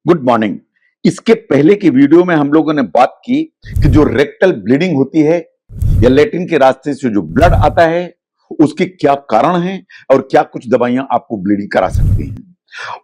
Good morning. इसके पहले की वीडियो में हम लोगों ने बात की कि जो रेक्टल ब्लीडिंग होती है या लेट्रिन के रास्ते से जो ब्लड आता है उसके क्या कारण हैं और क्या कुछ दवाइयां आपको ब्लीडिंग करा सकती हैं।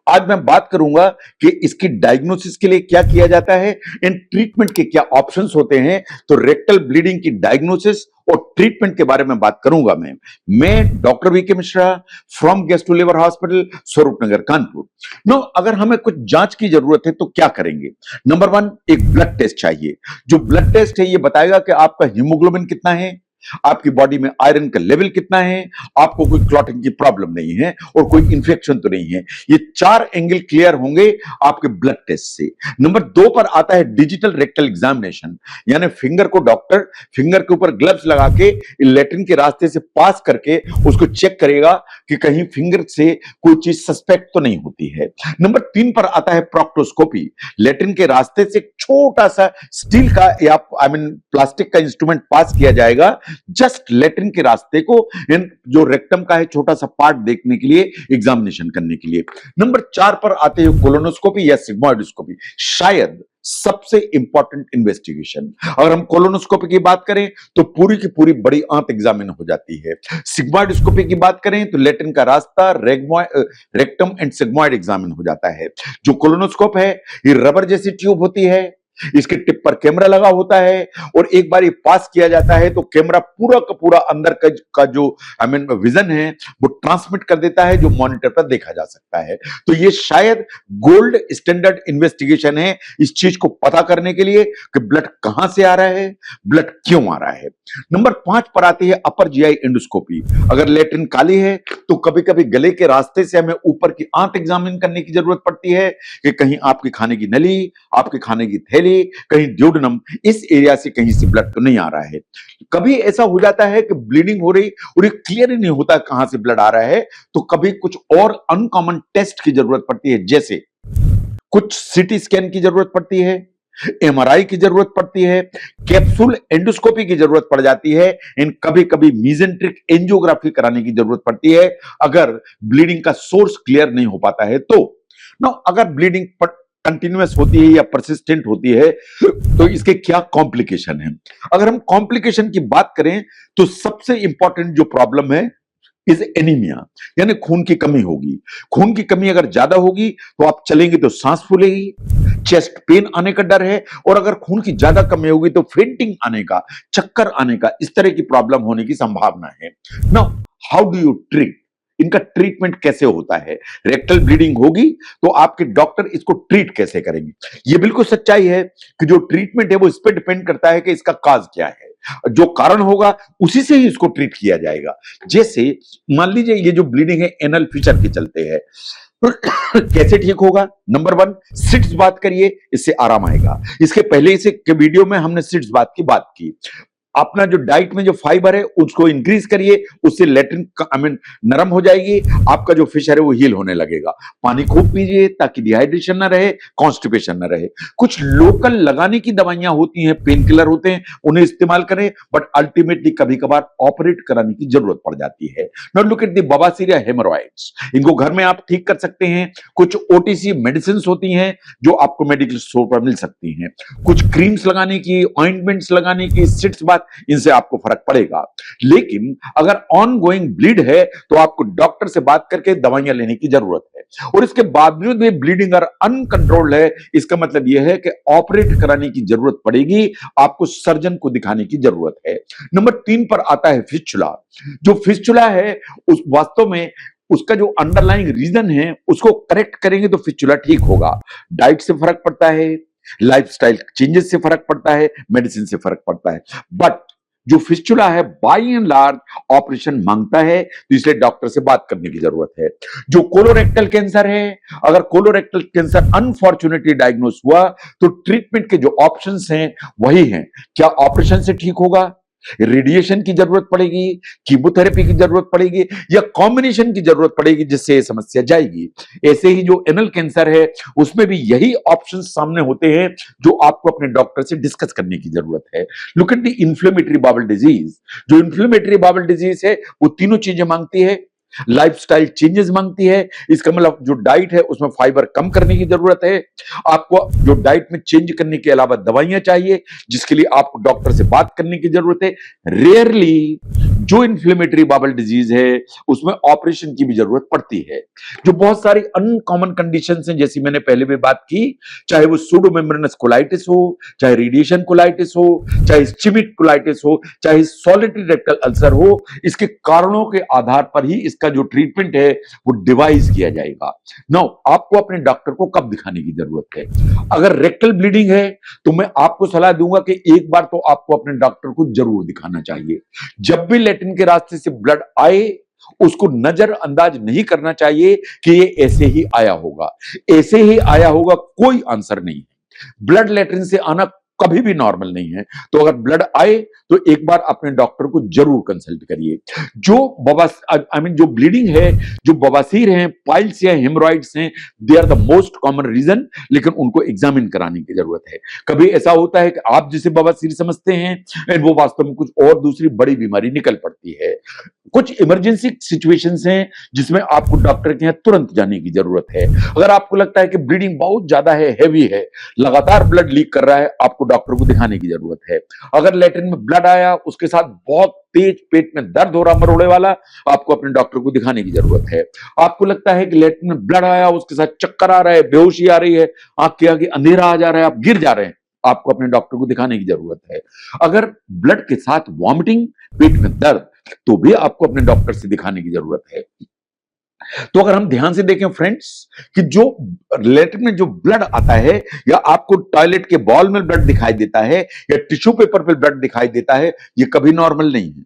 आज मैं बात करूंगा कि इसकी डायग्नोसिस के लिए क्या किया जाता है, इन ट्रीटमेंट के क्या ऑप्शंस होते हैं। तो रेक्टल ब्लीडिंग की डायग्नोसिस और ट्रीटमेंट के बारे में बात करूंगा। मैं doctor V K Mishra from gastro liver hospital, Swaroop Nagar, Kanpur. No, अगर हमें कुछ जांच की जरूरत है तो क्या करेंगे। नंबर 1, एक ब्लड टेस्ट चाहिए। जो ब्लड टेस्ट है ये बताएगा कि आपका हीमोग्लोबिन कितना है, आपकी बॉडी में आयरन का लेवल कितना है, आपको कोई क्लॉटिंग की प्रॉब्लम नहीं है और कोई इंफेक्शन तो नहीं है। ये 4 एंगल क्लियर होंगे आपके ब्लड टेस्ट से। नंबर 2 पर आता है डिजिटल रेक्टल एग्जामिनेशन, यानी फिंगर को डॉक्टर फिंगर के ऊपर ग्लव्स लगा के लेट्रिन के रास्ते से पास करके उसको चेक करेगा कि कहीं फिंगर से कोई चीज सस्पेक्ट तो नहीं होती है। नंबर 3 पर आता है प्रोक्टोस्कोपी। लेट्रिन के रास्ते से छोटा सा स्टील का या प्लास्टिक का इंस्ट्रूमेंट पास किया जाएगा जस्ट लेट्रिन के रास्ते को, इन जो रेक्टम का है छोटा सा पार्ट देखने के लिए, एग्जामिनेशन करने के लिए। नंबर 4 पर आते हैं कोलोनोस्कोपी या सिग्मोइडोस्कोपी, शायद सबसे इंपॉर्टेंट इन्वेस्टिगेशन। अगर हम कोलोनोस्कोपी की बात करें तो पूरी की पूरी बड़ी आंत एग्जामिन हो जाती है। सिग्मोइडोस्कोपी की बात करें तो लेट्रिन का रास्ता, रेक्टम एंड सिग्मोइड एग्जामिन हो जाता है। जो कोलोनोस्कोप है ये रबर जैसी ट्यूब होती है, इसके टिप पर कैमरा लगा होता है और एक बार ये पास किया जाता है तो कैमरा पूरा का पूरा अंदर का जो विजन है वो ट्रांसमिट कर देता है, जो मॉनिटर पर देखा जा सकता है। तो ये शायद गोल्ड स्टैंडर्ड इन्वेस्टिगेशन है इस चीज को पता करने के लिए कि ब्लड कहां से आ रहा है, ब्लड क्यों आ रहा है। नंबर 5 पर आती है अपर जीआई एंडोस्कोपी। अगर लेट्रिन काली है तो कभी कभी गले के रास्ते से हमें ऊपर की आंत एग्जामिन करने की जरूरत पड़ती है कि कहीं आपके खाने की नली, आपके खाने की थैली, कहीं ड्यूडेनम, इस एरिया से कहीं से ब्लड तो नहीं आ रहा है। कभी ऐसा हो जाता है कि ब्लीडिंग हो रही और ये क्लियर ही नहीं होता कहां से ब्लड आ रहा है, तो कभी कुछ और अनकॉमन टेस्ट की जरूरत पड़ती है, जैसे कुछ सीटी स्कैन की जरूरत पड़ती है, एमआरआई की जरूरत पड़ती है, कैप्सूल एंडोस्कोपी की जरूरत पड़ जाती है, इन कभी कभी मीजेंट्रिक एंजियोग्राफी कराने की जरूरत पड़ती है अगर ब्लीडिंग का सोर्स क्लियर नहीं हो पाता है। तो अगर ब्लीडिंग कंटिन्यूअस होती है या परसिस्टेंट होती है तो इसके क्या कॉम्प्लिकेशन है। अगर हम कॉम्प्लिकेशन की बात करें तो सबसे इंपॉर्टेंट जो प्रॉब्लम है इज एनीमिया, यानी खून की कमी होगी। खून की कमी अगर ज्यादा होगी तो आप चलेंगे तो सांस फूलेगी, चेस्ट पेन आने का डर है, और अगर खून की ज्यादा कमी होगी तो फेंटिंग आने का, चक्कर आने का, इस तरह की प्रॉब्लम होने की संभावना है। Now how do you treat, इनका ट्रीटमेंट कैसे होता है। रेक्टल ब्लीडिंग होगी तो आपके डॉक्टर इसको ट्रीट कैसे करेंगे। ये बिल्कुल सच्चाई है कि जो ट्रीटमेंट है वो इस पर डिपेंड करता है कि इसका काज क्या है, जो कारण होगा उसी से ही इसको ट्रीट किया जाएगा। जैसे मान लीजिए ये जो ब्लीडिंग है एनल फिशर के चलते है, कैसे ठीक होगा। नंबर 1, सिट्स बात करिए, इससे आराम आएगा। इसके पहले इसे के वीडियो में हमने सिट्स बात की बात की। अपना जो डाइट में जो फाइबर है उसको इंक्रीज करिए, उससे लेट्रिन नरम हो जाएगी, आपका जो फिशर है वो हील होने लगेगा। पानी खूब पीजिए ताकि डिहाइड्रेशन ना रहे, कॉन्स्टिपेशन ना रहे। कुछ लोकल लगाने की दवाइयां होती हैं, पेन किलर होते हैं, उन्हें इस्तेमाल करें, बट अल्टीमेटली कभी कभार ऑपरेट कराने की जरूरत पड़ जाती है। नाउ लुक एट द बवासीर या हेमोरॉइड्स, इनको घर में आप ठीक कर सकते हैं। कुछ ओटीसी मेडिसिन होती हैं जो आपको मेडिकल स्टोर पर मिल सकती हैं। कुछ क्रीम्स लगाने की, ऑइंटमेंट्स लगाने की, सिट्स बात, इनसे आपको फर्क पड़ेगा। लेकिन अगर ऑनगोइंग ब्लीड है तो आपको डॉक्टर से बात करके दवाइयां लेने की जरूरत है, और इसके बावजूद भी ब्लीडिंग अगर अनकंट्रोल्ड है, इसका मतलब यह है कि ऑपरेट कराने की जरूरत पड़ेगी, आपको सर्जन को दिखाने की जरूरत है। नंबर 3 पर आता है फिस्चुला। जो फिस्चुला है उस वास्तव में उसका जो अंडरलाइंग रीजन है उसको करेक्ट करेंगे तो फिस्चुला ठीक होगा। डाइट से फर्क पड़ता है, लाइफस्टाइल चेंजेस से फर्क पड़ता है, मेडिसिन से फर्क पड़ता है, बट जो फिस्चुला है बाय एंड लार्ज ऑपरेशन मांगता है, तो इसलिए डॉक्टर से बात करने की जरूरत है। जो कोलोरेक्टल कैंसर है, अगर कोलोरेक्टल कैंसर अनफॉर्चुनेटली डायग्नोस हुआ तो ट्रीटमेंट के जो ऑप्शंस हैं वही हैं। क्या ऑपरेशन से ठीक होगा, रेडिएशन की जरूरत पड़ेगी, कीमोथेरेपी की जरूरत पड़ेगी, या कॉम्बिनेशन की जरूरत पड़ेगी जिससे यह समस्या जाएगी। ऐसे ही जो एनल कैंसर है उसमें भी यही ऑप्शन सामने होते हैं जो आपको अपने डॉक्टर से डिस्कस करने की जरूरत है। Look at the inflammatory bowel disease. जो इन्फ्लेमेटरी बाउल डिजीज है वो तीनों चीजें मांगती है, लाइफस्टाइल चेंजेस मांगती है। इसका मतलब जो डाइट है उसमें फाइबर कम करने की जरूरत है। आपको जो डाइट में चेंज करने के अलावा दवाइयां चाहिए, जिसके लिए आपको डॉक्टर से बात करने की जरूरत है। रेयरली जो इन्फ्लेमेटरी बाउल डिजीज है उसमें ऑपरेशन की भी जरूरत पड़ती है। जो बहुत सारी अनकॉमन कंडीशंस हैं, जैसी मैंने पहले भी बात की, चाहे वो सूडोमेम्ब्रेनस कोलाइटिस हो, चाहे रेडिएशन कोलाइटिस हो, चाहे इस्चेमिक कोलाइटिस हो, चाहे सॉलिटरी रेक्टल अल्सर हो, इसके कारणों के आधार पर ही इसका जो ट्रीटमेंट है वो डिवाइस किया जाएगा। नाउ आपको अपने डॉक्टर को कब दिखाने की जरूरत है? अगर रेक्टल ब्लीडिंग है तो मैं आपको सलाह दूंगा कि एक बार तो आपको अपने डॉक्टर को जरूर दिखाना चाहिए। जब भी लैट्रिन के रास्ते से ब्लड आए उसको नजरअंदाज नहीं करना चाहिए कि ये ऐसे ही आया होगा। ऐसे ही आया होगा कोई आंसर नहीं है। ब्लड लैट्रिन से आना कभी भी नॉर्मल नहीं है। तो अगर ब्लड आए तो एक बार अपने डॉक्टर को जरूर कंसल्ट करिए। जो जो ब्लीडिंग है, जो बवासीर हैं, पाइल्स या हेमरॉइड्स हैं, they are the most common reason, लेकिन उनको एग्जामिन कराने की जरूरत है। कभी ऐसा होता है कि आप जिसे बवासीर समझते हैं वो वास्तव में कुछ और दूसरी बड़ी बीमारी निकल पड़ती है। कुछ इमरजेंसी सिचुएशंस हैं जिसमें आपको डॉक्टर के यहाँ तुरंत जाने की जरूरत है। अगर आपको लगता है कि ब्लीडिंग बहुत ज्यादा है, हैवी है, लगातार ब्लड लीक कर रहा है, आपको डॉक्टर को दिखाने की जरूरत है। अगर लैट्रिन में ब्लड आया, उसके साथ बहुत तेज पेट में दर्द हो रहा मरोड़े वाला, आपको अपने डॉक्टर को दिखाने की जरूरत है। आपको लगता है कि लैट्रिन में ब्लड आया, उसके साथ चक्कर आ रहा है, बेहोशी आ रही है, आंख के आगे अंधेरा आ जा रहा है, आप गिर जा रहे हैं, आपको अपने डॉक्टर को दिखाने की जरूरत है। अगर ब्लड के साथ वॉमिटिंग, पेट में दर्द, तो भी आपको अपने डॉक्टर से दिखाने की जरूरत है। तो अगर हम ध्यान से देखें फ्रेंड्स कि जो लैट्रिन में जो ब्लड आता है, या आपको टॉयलेट के बॉल में ब्लड दिखाई देता है, या टिश्यू पेपर पे ब्लड दिखाई देता है, ये कभी नॉर्मल नहीं है।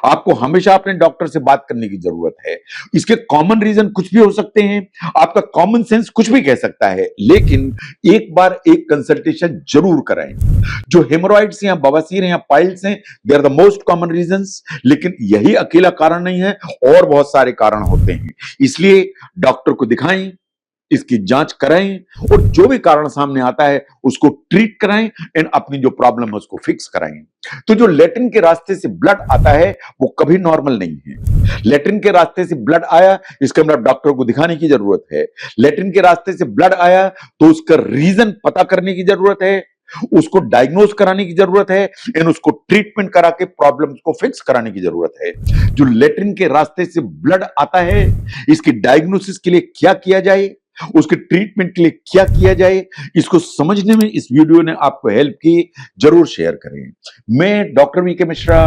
आपको हमेशा अपने डॉक्टर से बात करने की जरूरत है। इसके कॉमन रीजन कुछ भी हो सकते हैं, आपका कॉमन सेंस कुछ भी कह सकता है, लेकिन एक बार एक कंसल्टेशन जरूर कराएं। जो हेमोरॉइड्स या बवासीर या पाइल्स हैं, they are the most common reasons, लेकिन यही अकेला कारण नहीं है, और बहुत सारे कारण होते हैं। इसलिए डॉक्टर को दिखाएं, इसकी जांच कराएं, और जो भी कारण सामने आता है उसको ट्रीट कराएं, एंड अपनी जो प्रॉब्लम है उसको फिक्स कराएं। तो जो लैट्रिन के रास्ते से ब्लड आता है वो कभी नॉर्मल नहीं है। लैट्रिन के रास्ते से ब्लड आया, इसका मतलब डॉक्टर को दिखाने की जरूरत है। लैट्रिन के रास्ते से ब्लड आया तो उसका रीजन पता करने की जरूरत है, उसको डायग्नोज कराने की जरूरत है, एंड उसको ट्रीटमेंट करा के प्रॉब्लम्स को फिक्स कराने की जरूरत है। जो लैट्रिन के रास्ते से ब्लड आता है, इसकी डायग्नोसिस के लिए क्या किया जाए, उसके ट्रीटमेंट के लिए क्या किया जाए, इसको समझने में इस वीडियो ने आपको हेल्प की, जरूर शेयर करें। मैं doctor V K Mishra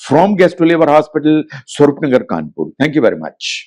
from gastro liver hospital, Swaroopnagar, Kanpur. Thank you very much.